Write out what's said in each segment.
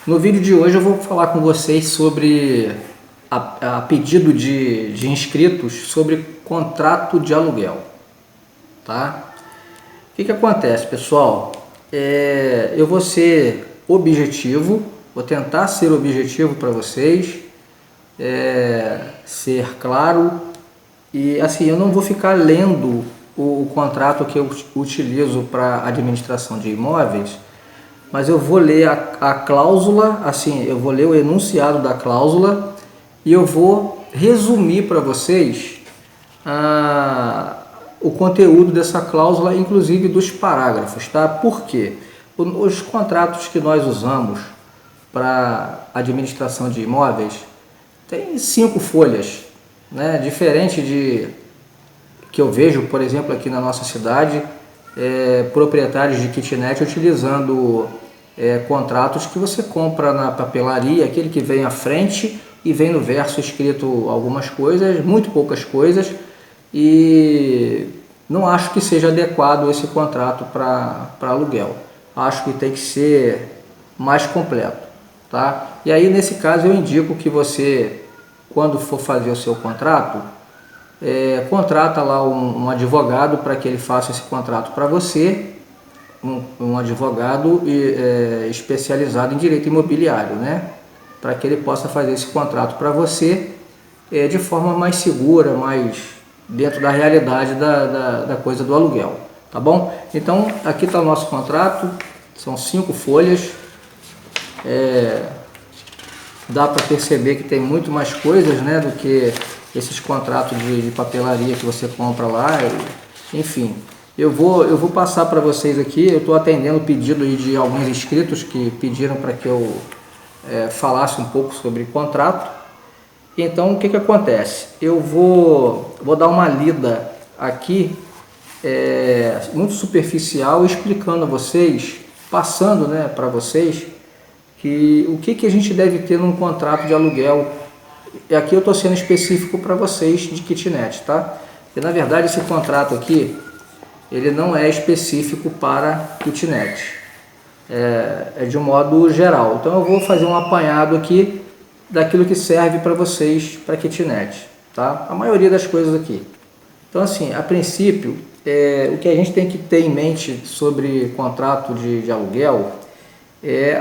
No vídeo de hoje eu vou falar com vocês sobre a pedido de inscritos sobre contrato de aluguel, tá? O que acontece, pessoal? Eu vou ser objetivo, vou tentar ser objetivo para vocês, ser claro e assim, eu não vou ficar lendo o contrato que eu utilizo para administração de imóveis, mas eu vou ler a cláusula, assim, eu vou ler o enunciado da cláusula e eu vou resumir para vocês o conteúdo dessa cláusula, inclusive dos parágrafos, tá? Por quê? Os contratos que nós usamos para administração de imóveis tem 5 folhas, né? Diferente de que eu vejo, por exemplo, aqui na nossa cidade, proprietários de kitnet utilizando contratos que você compra na papelaria, aquele que vem à frente e vem no verso escrito algumas coisas, muito poucas coisas, e não acho que seja adequado esse contrato para aluguel. Acho que tem que ser mais completo, tá? E aí, nesse caso, eu indico que você, quando for fazer o seu contrato, contrata lá um advogado para que ele faça esse contrato para você, um advogado especializado em direito imobiliário, né? Para que ele possa fazer esse contrato para você de forma mais segura, mais dentro da realidade da coisa do aluguel, tá bom? Então, aqui está o nosso contrato, são 5 folhas, dá para perceber que tem muito mais coisas, né, do que esses contratos de papelaria que você compra lá, enfim. Eu vou passar para vocês aqui, eu estou atendendo o pedido aí de alguns inscritos que pediram para que eu falasse um pouco sobre contrato. Então, o que acontece? Eu vou dar uma lida aqui, muito superficial, explicando a vocês, passando, né, para vocês, o que a gente deve ter num contrato de aluguel. E aqui eu estou sendo específico para vocês de kitnet, tá? Porque na verdade esse contrato aqui, ele não é específico para kitnet, é de um modo geral. Então eu vou fazer um apanhado aqui daquilo que serve para vocês para kitnet, tá? A maioria das coisas aqui. Então assim, a princípio, o que a gente tem que ter em mente sobre contrato de aluguel,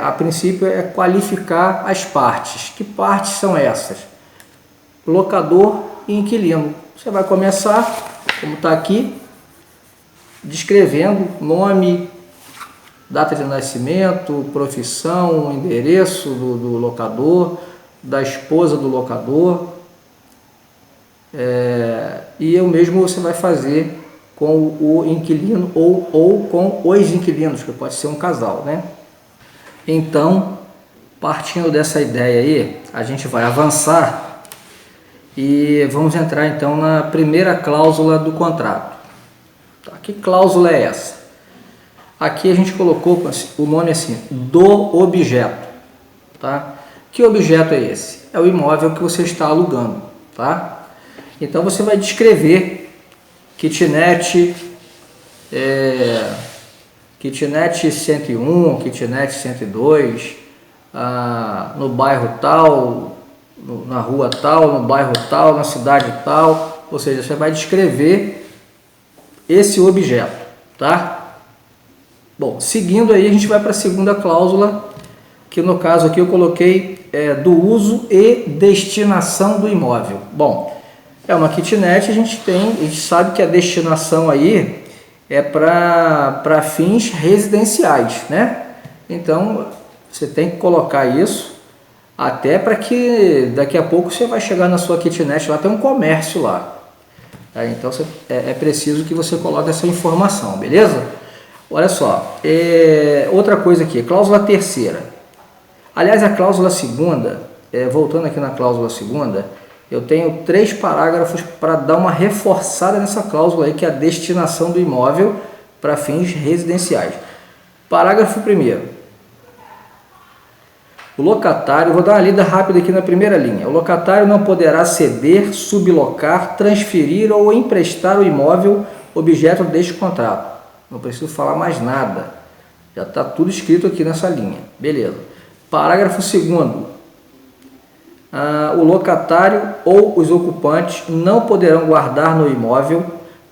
a princípio é qualificar as partes. Que partes são essas? Locador e inquilino. Você vai começar, como está aqui, descrevendo nome, data de nascimento, profissão, endereço do locador, da esposa do locador, e o mesmo você vai fazer com o inquilino ou com os inquilinos, que pode ser um casal, né? Então, partindo dessa ideia aí, a gente vai avançar e vamos entrar então na primeira cláusula do contrato. Tá, que cláusula é essa? Aqui a gente colocou o nome assim, do objeto, tá? Que objeto é esse? É o imóvel que você está alugando, tá? Então você vai descrever kitnet, kitnet 101, kitnet 102, no bairro tal, na rua tal, no bairro tal, na cidade tal, ou seja, você vai descrever esse objeto, tá? Bom, seguindo aí a gente vai para a segunda cláusula, que no caso aqui eu coloquei do uso e destinação do imóvel. Bom, é uma kitnet, a gente sabe que a destinação aí é para fins residenciais, né? Então você tem que colocar isso, até para que daqui a pouco você vai chegar na sua kitnet, lá tem um comércio lá. Então é preciso que você coloque essa informação, beleza? Olha só, outra coisa aqui, cláusula terceira. Aliás, a cláusula segunda, voltando aqui na cláusula segunda, eu tenho 3 parágrafos para dar uma reforçada nessa cláusula aí, que é a destinação do imóvel para fins residenciais. Parágrafo 1º. O locatário, vou dar uma lida rápida aqui na primeira linha. O locatário não poderá ceder, sublocar, transferir ou emprestar o imóvel objeto deste contrato. Não preciso falar mais nada. Já está tudo escrito aqui nessa linha. Beleza. Parágrafo 2º. O locatário ou os ocupantes não poderão guardar no imóvel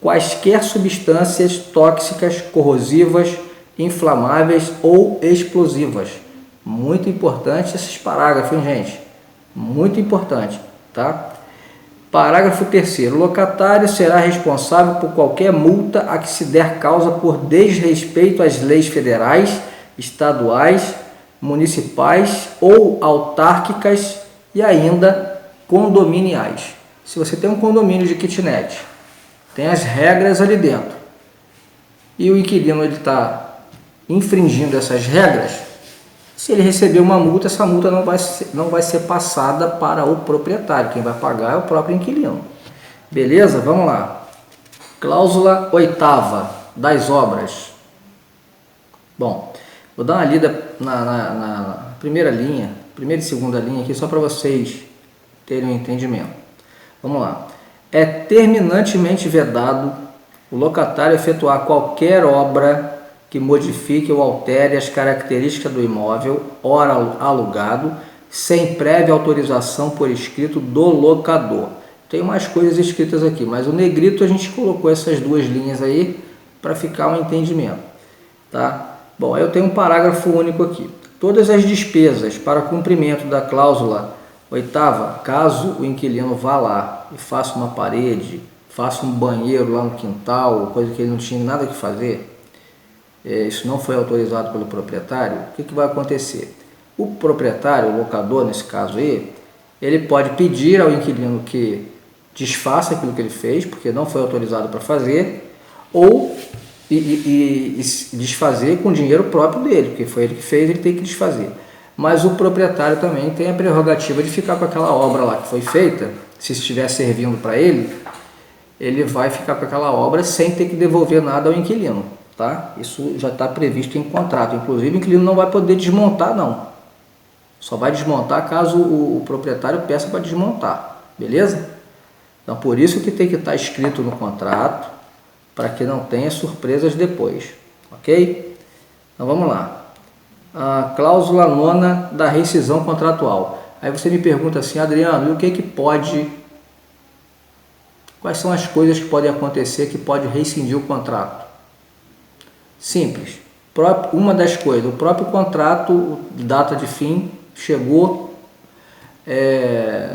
quaisquer substâncias tóxicas, corrosivas, inflamáveis ou explosivas. Muito importante esses parágrafos, hein, gente? Muito importante, tá? Parágrafo 3º. O locatário será responsável por qualquer multa a que se der causa por desrespeito às leis federais, estaduais, municipais ou autárquicas e ainda condominiais. Se você tem um condomínio de kitnet, tem as regras ali dentro e o inquilino está infringindo essas regras, se ele receber uma multa, essa multa não vai ser passada para o proprietário. Quem vai pagar é o próprio inquilino. Beleza? Vamos lá. Cláusula 8ª das obras. Bom, vou dar uma lida na primeira e segunda linha aqui, só para vocês terem um entendimento. Vamos lá. É terminantemente vedado o locatário efetuar qualquer obra que modifique ou altere as características do imóvel, ora alugado, sem prévia autorização por escrito do locador. Tem mais coisas escritas aqui, mas o negrito a gente colocou essas duas linhas aí para ficar um entendimento, tá? Bom, eu tenho um parágrafo único aqui. Todas as despesas para cumprimento da cláusula 8ª, caso o inquilino vá lá e faça uma parede, faça um banheiro lá no quintal, coisa que ele não tinha nada que fazer, isso não foi autorizado pelo proprietário, o que vai acontecer? O proprietário, o locador nesse caso aí, ele pode pedir ao inquilino que desfaça aquilo que ele fez, porque não foi autorizado para fazer, ou desfazer com dinheiro próprio dele, porque foi ele que fez, ele tem que desfazer. Mas o proprietário também tem a prerrogativa de ficar com aquela obra lá que foi feita, se estiver servindo para ele, ele vai ficar com aquela obra sem ter que devolver nada ao inquilino. Tá? Isso já está previsto em contrato. Inclusive, o inquilino não vai poder desmontar, não. Só vai desmontar caso o proprietário peça para desmontar. Beleza? Então, por isso que tem que estar escrito no contrato, para que não tenha surpresas depois. Ok? Então, vamos lá. A cláusula 9ª da rescisão contratual. Aí você me pergunta assim, Adriano, e o que pode... Quais são as coisas que podem acontecer que pode rescindir o contrato? Simples. Uma das coisas, o próprio contrato, data de fim, chegou,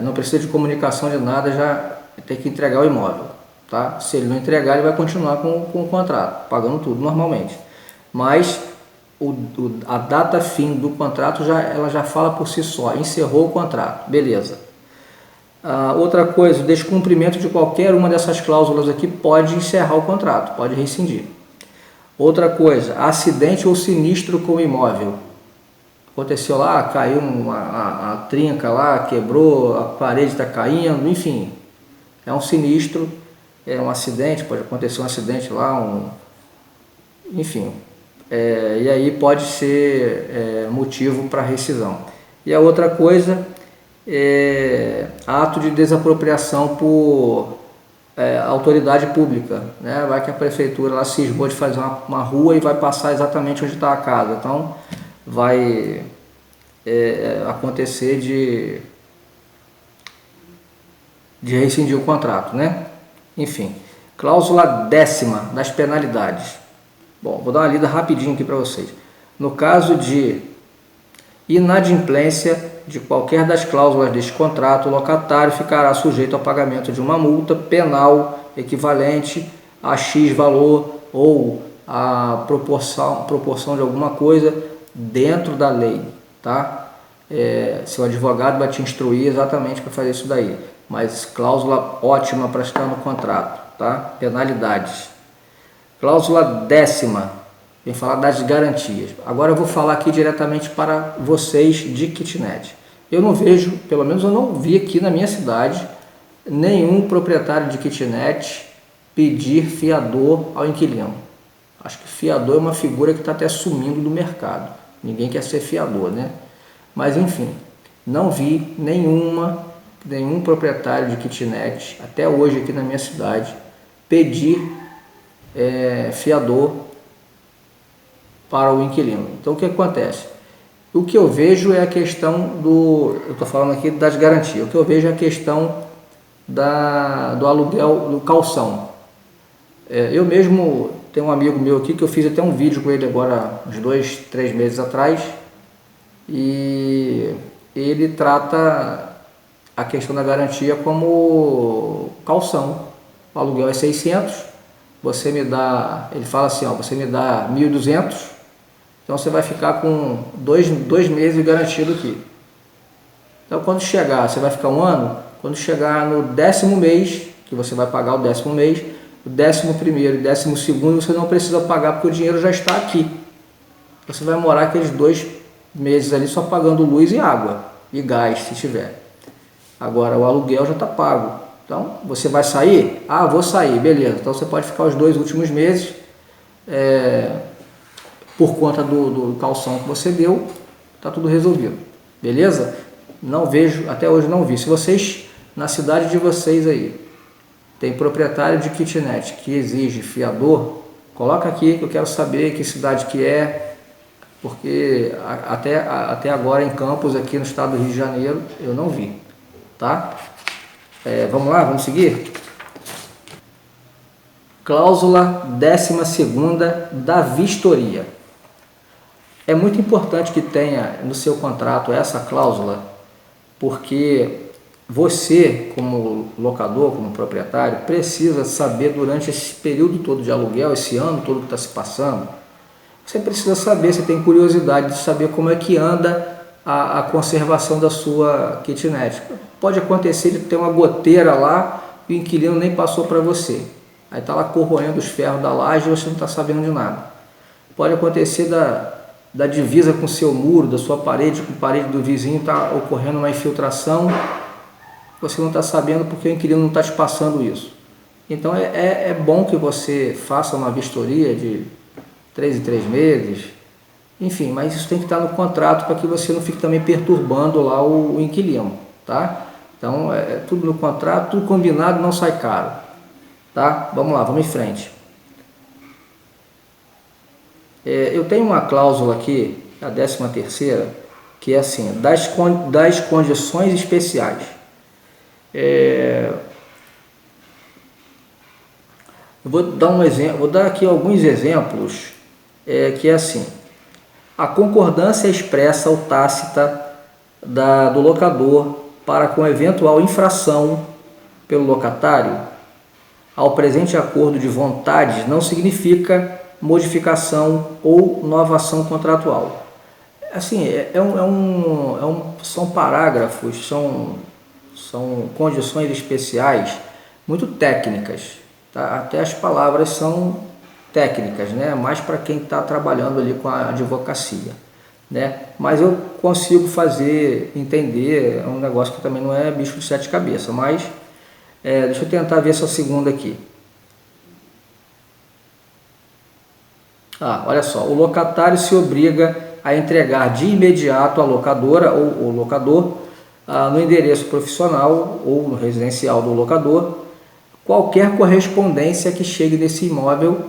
não precisa de comunicação de nada, já tem que entregar o imóvel. Tá? Se ele não entregar, ele vai continuar com o contrato, pagando tudo normalmente. Mas a data fim do contrato, ela já fala por si só, encerrou o contrato, beleza. Outra coisa, o descumprimento de qualquer uma dessas cláusulas aqui pode encerrar o contrato, pode rescindir. Outra coisa, acidente ou sinistro com o imóvel. Aconteceu lá, caiu a trinca lá, quebrou, a parede está caindo, enfim. É um sinistro, é um acidente, pode acontecer um acidente lá, enfim. E aí pode ser motivo para rescisão. E a outra coisa é ato de desapropriação por autoridade pública, né? Vai que a prefeitura lá cismou de fazer uma rua e vai passar exatamente onde está a casa, então vai acontecer de rescindir o contrato, né? Enfim, cláusula 10ª das penalidades. Bom, vou dar uma lida rapidinho aqui para vocês. No caso de inadimplência de qualquer das cláusulas deste contrato, o locatário ficará sujeito ao pagamento de uma multa penal equivalente a X valor ou a proporção de alguma coisa dentro da lei, tá? Seu advogado vai te instruir exatamente para fazer isso daí, mas cláusula ótima para estar no contrato, tá? Penalidades. Cláusula 10ª, vem falar das garantias. Agora eu vou falar aqui diretamente para vocês de kitnet. Eu não vejo, pelo menos eu não vi aqui na minha cidade, nenhum proprietário de kitnet pedir fiador ao inquilino. Acho que fiador é uma figura que está até sumindo do mercado. Ninguém quer ser fiador, né? Mas enfim, não vi nenhum proprietário de kitnet, até hoje aqui na minha cidade, pedir fiador para o inquilino. Então o que acontece? O que eu vejo é a questão eu estou falando aqui das garantias, o que eu vejo é a questão do aluguel, do calção. Eu mesmo tenho um amigo meu aqui que eu fiz até um vídeo com ele agora, uns 2, 3 meses atrás, e ele trata a questão da garantia como calção. O aluguel é 600, você me dá, ele fala assim, ó, você me dá 1.200, então você vai ficar com dois meses garantido aqui. Então quando chegar, você vai ficar um ano, quando chegar no 10º mês, que você vai pagar o 10º mês, o 11º e 12º você não precisa pagar porque o dinheiro já está aqui. Você vai morar aqueles 2 meses ali só pagando luz e água e gás se tiver. Agora o aluguel já está pago. Então você vai sair? Ah, vou sair, beleza. Então você pode ficar os 2 últimos meses por conta do calção que você deu, está tudo resolvido. Beleza? Não vejo, até hoje não vi. Se vocês, na cidade de vocês aí, tem proprietário de kitnet que exige fiador, coloca aqui que eu quero saber que cidade que é, porque até agora em Campos, aqui no estado do Rio de Janeiro, eu não vi, tá? Vamos lá, vamos seguir? Cláusula 12ª da vistoria. É muito importante que tenha no seu contrato essa cláusula, porque você, como locador, como proprietário, precisa saber durante esse período todo de aluguel, esse ano todo que está se passando, você precisa saber, você tem curiosidade de saber como é que anda a conservação da sua kitnet. Pode acontecer de ter uma goteira lá e o inquilino nem passou para você. Aí está lá corroendo os ferros da laje e você não está sabendo de nada. Pode acontecer da divisa com o seu muro, da sua parede com a parede do vizinho, está ocorrendo uma infiltração, você não está sabendo porque o inquilino não está te passando isso. Então é bom que você faça uma vistoria de 3 em 3 meses, enfim, mas isso tem que estar no contrato para que você não fique também perturbando lá o inquilino, tá? Então é tudo no contrato, tudo combinado, não sai caro, tá? Vamos lá, vamos em frente. Eu tenho uma cláusula aqui, a 13ª, que é assim, das condições especiais. Eu vou dar um exemplo, vou dar aqui alguns exemplos, que é assim: a concordância expressa ou tácita do locador para com eventual infração pelo locatário ao presente acordo de vontades não significa modificação ou novação contratual. Assim, são parágrafos, são condições especiais muito técnicas, tá? Até as palavras são técnicas, né? Mais para quem está trabalhando ali com a advocacia, né? Mas eu consigo entender, é um negócio que também não é bicho de 7 cabeças, mas deixa eu tentar ver essa segunda aqui. Olha só, o locatário se obriga a entregar de imediato à locadora ou o locador, no endereço profissional ou no residencial do locador, qualquer correspondência que chegue desse imóvel,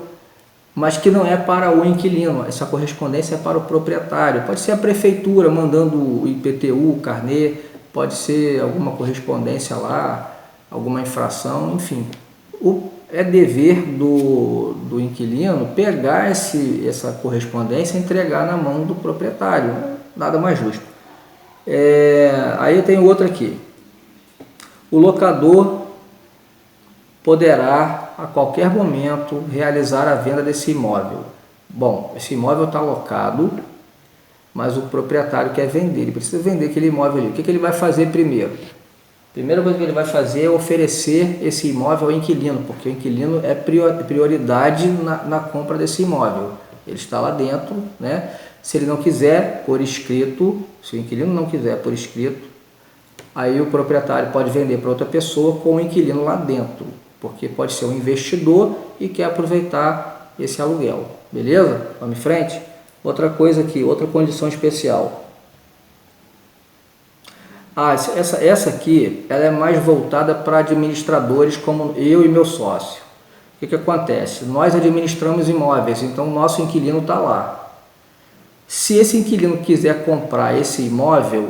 mas que não é para o inquilino. Essa correspondência é para o proprietário. Pode ser a prefeitura mandando o IPTU, o carnê, pode ser alguma correspondência lá, alguma infração, enfim. É dever do inquilino pegar essa correspondência e entregar na mão do proprietário. Nada mais justo. Aí eu tenho outra aqui. O locador poderá a qualquer momento realizar a venda desse imóvel. Bom, esse imóvel está alocado, mas o proprietário quer vender, ele precisa vender aquele imóvel ali. O que ele vai fazer primeiro? A primeira coisa que ele vai fazer é oferecer esse imóvel ao inquilino, porque o inquilino é prioridade na compra desse imóvel. Ele está lá dentro, né? Se ele não quiser por escrito, se o inquilino não quiser por escrito, aí o proprietário pode vender para outra pessoa com o inquilino lá dentro, porque pode ser um investidor e quer aproveitar esse aluguel. Beleza? Vamos em frente? Outra coisa aqui, outra condição especial. Essa aqui, ela é mais voltada para administradores como eu e meu sócio. O que acontece? Nós administramos imóveis, então o nosso inquilino está lá. Se esse inquilino quiser comprar esse imóvel,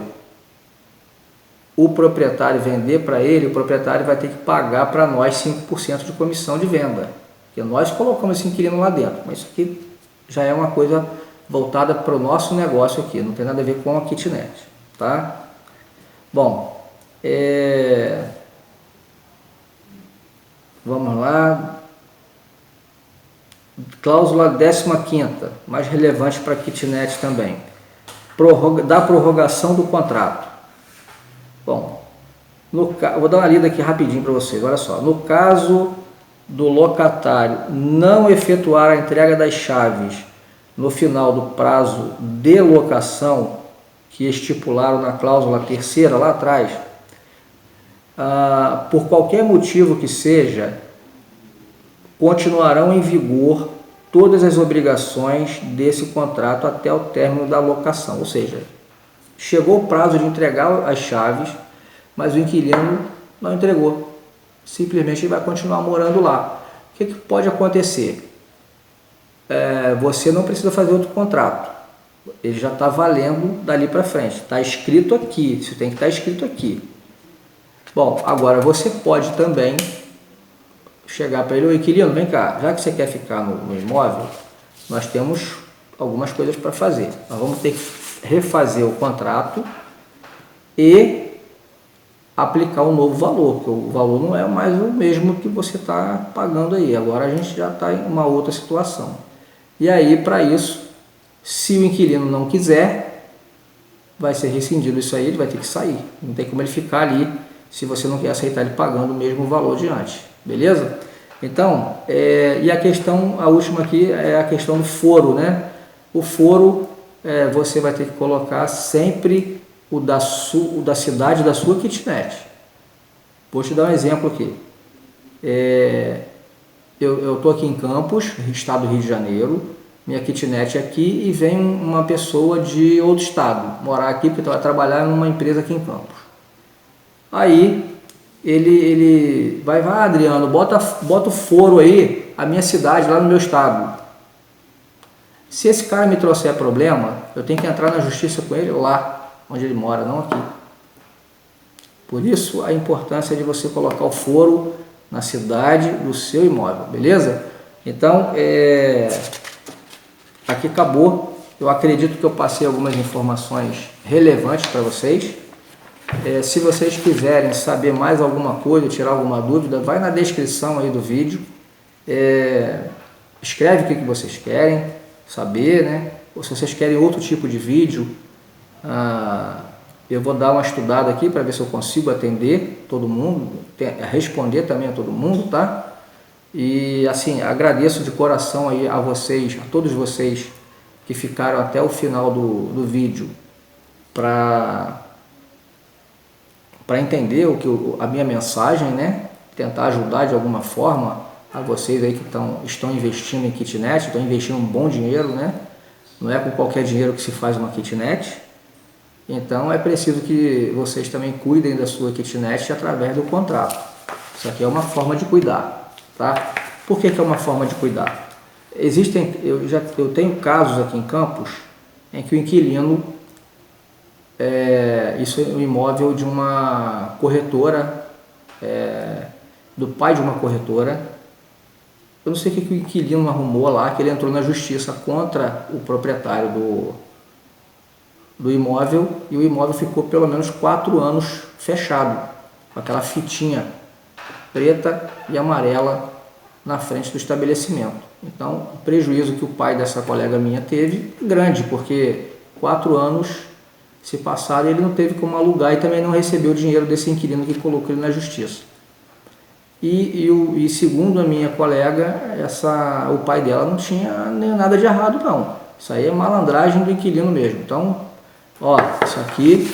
o proprietário vender para ele, o proprietário vai ter que pagar para nós 5% de comissão de venda, porque nós colocamos esse inquilino lá dentro, mas isso aqui já é uma coisa voltada para o nosso negócio aqui, não tem nada a ver com a kitnet, tá? Bom, vamos lá. Cláusula 15ª, mais relevante para a kitnet também. Da prorrogação do contrato. Bom, vou dar uma lida aqui rapidinho para vocês, olha só. No caso do locatário não efetuar a entrega das chaves no final do prazo de locação que estipularam na cláusula 3ª lá atrás, por qualquer motivo que seja, continuarão em vigor todas as obrigações desse contrato até o término da locação. Ou seja, chegou o prazo de entregar as chaves, mas o inquilino não entregou. Simplesmente ele vai continuar morando lá. O que pode acontecer? Você não precisa fazer outro contrato. Ele já está valendo dali para frente. Está escrito aqui, isso tem que estar escrito aqui. Bom, agora você pode também chegar para ele: ô inquilino, vem cá, já que você quer ficar no imóvel, nós temos algumas coisas para fazer. Nós vamos ter que refazer o contrato e aplicar um novo valor, porque o valor não é mais o mesmo que você está pagando aí. Agora a gente já está em uma outra situação. E aí, para isso, se o inquilino não quiser, vai ser rescindido isso aí, ele vai ter que sair. Não tem como ele ficar ali se você não quer aceitar ele pagando o mesmo valor de antes. Beleza? Então, e a questão, a última aqui é a questão do foro, né? O foro, você vai ter que colocar sempre o da cidade da sua kitnet. Vou te dar um exemplo aqui. Eu estou aqui em Campos, estado do Rio de Janeiro, minha kitnet é aqui e vem uma pessoa de outro estado morar aqui porque vai trabalhar numa empresa aqui em Campos. Aí ele vai, Adriano, bota o foro aí, a minha cidade, lá no meu estado. Se esse cara me trouxer problema, eu tenho que entrar na justiça com ele lá onde ele mora, não aqui. Por isso a importância de você colocar o foro na cidade do seu imóvel, beleza? Então, aqui acabou. Eu acredito que eu passei algumas informações relevantes para vocês. Se vocês quiserem saber mais alguma coisa, tirar alguma dúvida, vai na descrição aí do vídeo, escreve o que vocês querem saber, né? Ou se vocês querem outro tipo de vídeo, eu vou dar uma estudada aqui para ver se eu consigo atender todo mundo, responder também a todo mundo, tá? E assim, agradeço de coração aí a vocês, a todos vocês que ficaram até o final do vídeo para entender a minha mensagem, né? Tentar ajudar de alguma forma a vocês aí que estão investindo em kitnet, estão investindo um bom dinheiro, né? Não é com qualquer dinheiro que se faz uma kitnet. Então é preciso que vocês também cuidem da sua kitnet através do contrato. Isso aqui é uma forma de cuidar, tá? Por que é uma forma de cuidar? Eu tenho casos aqui em Campos em que o inquilino, isso é um imóvel de uma corretora, do pai de uma corretora. Eu não sei o que o inquilino arrumou lá, que ele entrou na justiça contra o proprietário do imóvel, e o imóvel ficou pelo menos 4 anos fechado, com aquela fitinha preta e amarela na frente do estabelecimento. Então, o prejuízo que o pai dessa colega minha teve é grande, porque 4 anos se passaram e ele não teve como alugar e também não recebeu o dinheiro desse inquilino que colocou ele na justiça. E segundo a minha colega, o pai dela não tinha nem nada de errado não. Isso aí é malandragem do inquilino mesmo. Então, isso aqui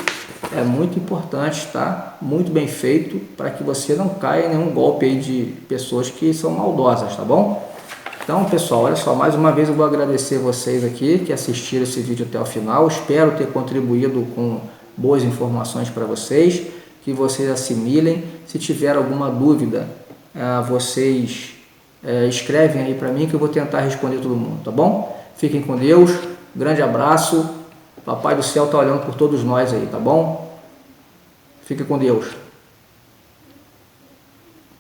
é muito importante, tá? Muito bem feito para que você não caia em nenhum golpe aí de pessoas que são maldosas, tá bom? Então, pessoal, olha só, mais uma vez eu vou agradecer vocês aqui que assistiram esse vídeo até o final. Espero ter contribuído com boas informações para vocês, que vocês assimilem. Se tiver alguma dúvida, vocês escrevem aí para mim que eu vou tentar responder todo mundo, tá bom? Fiquem com Deus, Grande abraço. Papai do céu está olhando por todos nós aí, tá bom? Fique com Deus.